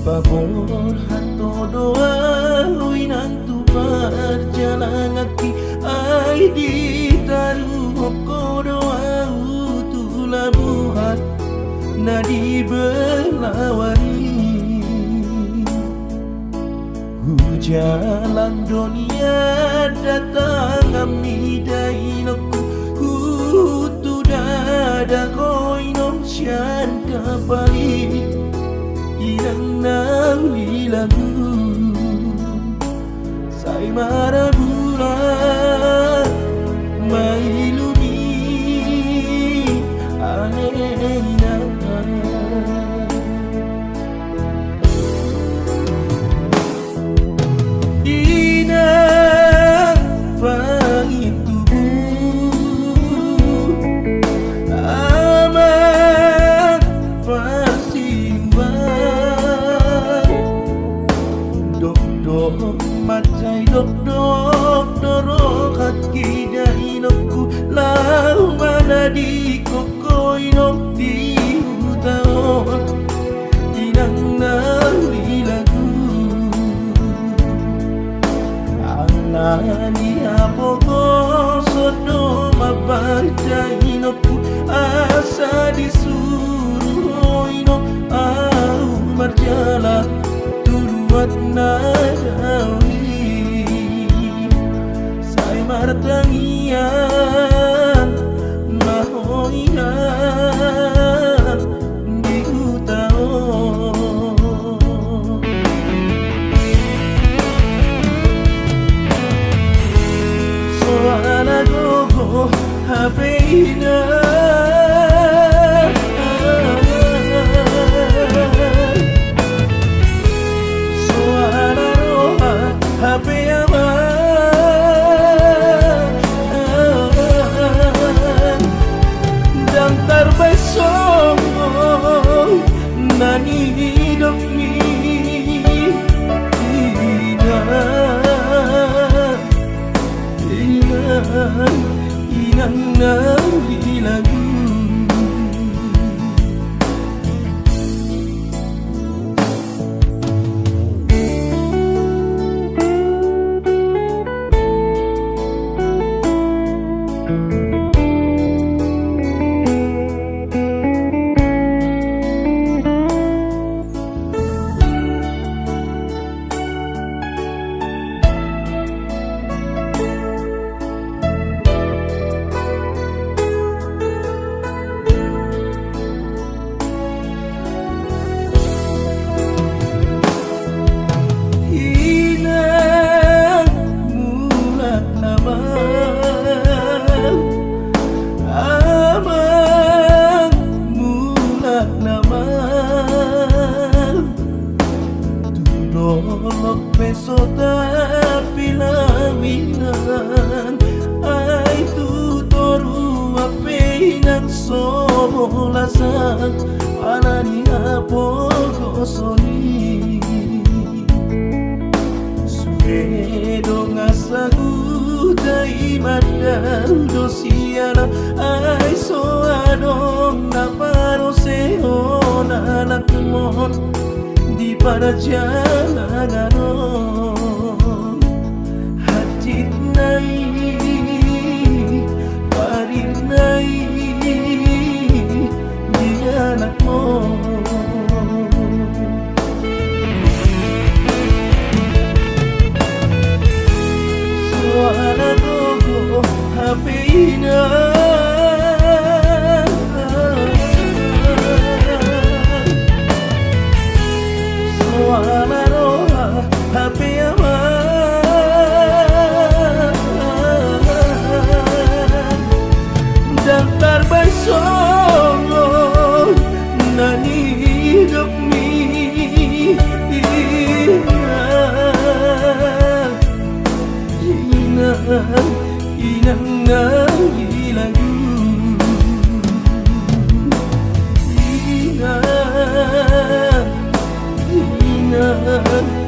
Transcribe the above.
Babor hato doa winantu perjalanan ki ai ditaruh ko doa utulah buhat nadi belawari hujalan dunia datang amidai noku hutu dada koinom syan kapali inang nauli lagu say marabura mailumi anena inang pangitubu aman pasimbang dok macai dok dorokat kidai nokku lau mana di kokoi nok di utaon inang nari lagu alani apoko sodo mabacai nokku asa disuruh inok au marjala turuat nadawi say martangian mahoinan di utaon soala gogo hapeina soala roha hape aman dan terbesok nani hidup ni inang nari lagu dolok peso tapi lawinan ai tu toru ape nang somo lasak anani apo gosoni suedo ngasagu dai madal dosiana ai so adong na paro se ona lakmon di pada jalanan hati nai parin nai di anakmu suara gogo hapina happy aman dan terbesok nani hidup ni inang nari lagu inang